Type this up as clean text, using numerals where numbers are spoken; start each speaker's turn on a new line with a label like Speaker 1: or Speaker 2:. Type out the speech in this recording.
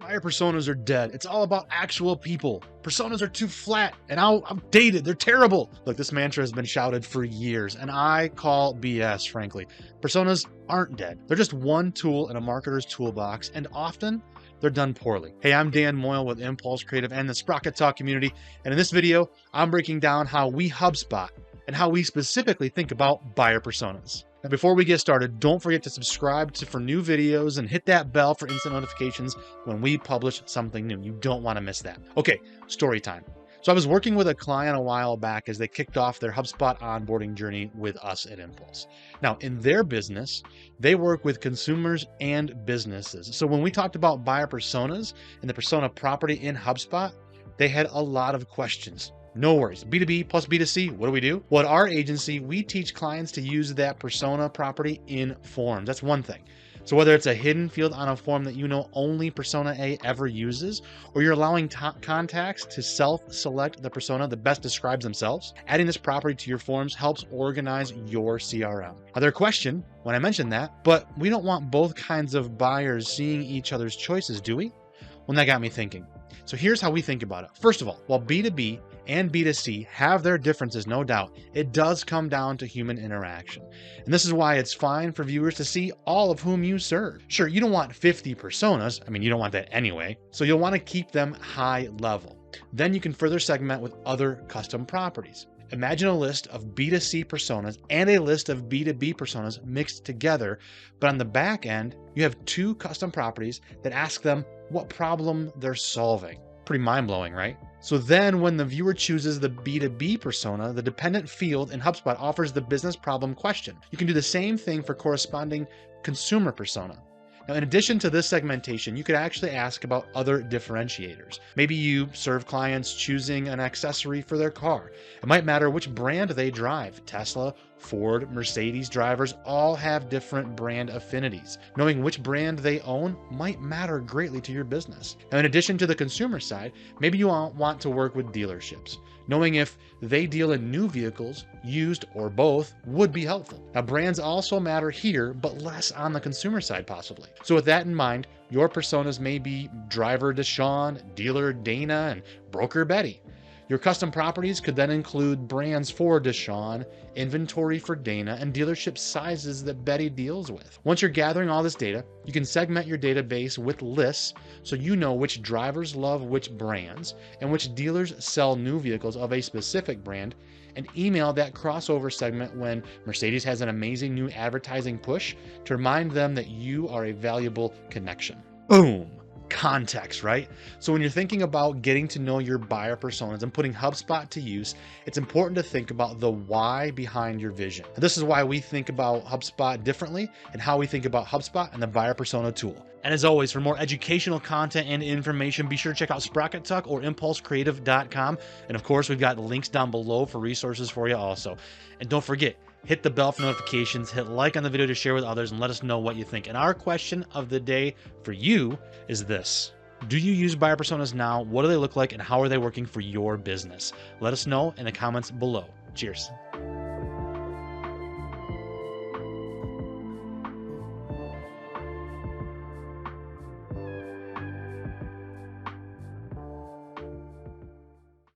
Speaker 1: buyer personas are dead. It's all about actual people. Personas are too flat and outdated. They're terrible. Look, this mantra has been shouted for years, and I call BS, frankly. Personas aren't dead. They're just one tool in a marketer's toolbox, and often they're done poorly. Hey, I'm Dan Moyle with Impulse Creative and the Sprocket Talk community, and in this video, I'm breaking down how we HubSpot and how we specifically think about buyer personas. Now, before we get started, don't forget to subscribe for new videos and hit that bell for instant notifications when we publish something new. You don't want to miss that. Okay, story time. So I was working with a client a while back as they kicked off their HubSpot onboarding journey with us at Impulse. Now, in their business, they work with consumers and businesses. So when we talked about buyer personas and the persona property in HubSpot, they had a lot of questions. No worries. B2B plus B2C, what do we do? Well, at our agency, we teach clients to use that persona property in forms. That's one thing. So whether it's a hidden field on a form that you know only Persona A ever uses, or you're allowing contacts to self-select the persona that best describes themselves, adding this property to your forms helps organize your CRM. Now, their question when I mentioned that, but we don't want both kinds of buyers seeing each other's choices, do we? Well, that got me thinking. So here's how we think about it. First of all, while B2B and B2C have their differences, no doubt, it does come down to human interaction. And this is why it's fine for viewers to see all of whom you serve. Sure, you don't want 50 personas. I mean, you don't want that anyway. So you'll want to keep them high level. Then you can further segment with other custom properties. Imagine a list of B2C personas and a list of B2B personas mixed together, but on the back end, you have two custom properties that ask them what problem they're solving. Pretty mind-blowing, right? So then when the viewer chooses the B2B persona, the dependent field in HubSpot offers the business problem question. You can do the same thing for corresponding consumer persona. Now, in addition to this segmentation, you could actually ask about other differentiators. Maybe you serve clients choosing an accessory for their car. It might matter which brand they drive. Tesla, Ford, Mercedes drivers all have different brand affinities. Knowing which brand they own might matter greatly to your business. Now, in addition to the consumer side, maybe you want to work with dealerships. Knowing if they deal in new vehicles, used, or both would be helpful. Now, brands also matter here, but less on the consumer side possibly. So with that in mind, your personas may be driver Deshaun, dealer Dana, and broker Betty. Your custom properties could then include brands for Deshaun, inventory for Dana, and dealership sizes that Betty deals with. Once you're gathering all this data, you can segment your database with lists so you know which drivers love which brands and which dealers sell new vehicles of a specific brand, and email that crossover segment when Mercedes has an amazing new advertising push to remind them that you are a valuable connection. Boom! Context, right? So when you're thinking about getting to know your buyer personas and putting HubSpot to use, it's important to think about the why behind your vision. And this is why we think about HubSpot differently and how we think about HubSpot and the buyer persona tool. And as always, for more educational content and information, be sure to check out Sprocket Talk or impulsecreative.com. And of course, we've got links down below for resources for you also. And don't forget, hit the bell for notifications, hit like on the video to share with others, and let us know what you think. And our question of the day for you is this. Do you use buyer personas now? What do they look like and how are they working for your business? Let us know in the comments below. Cheers.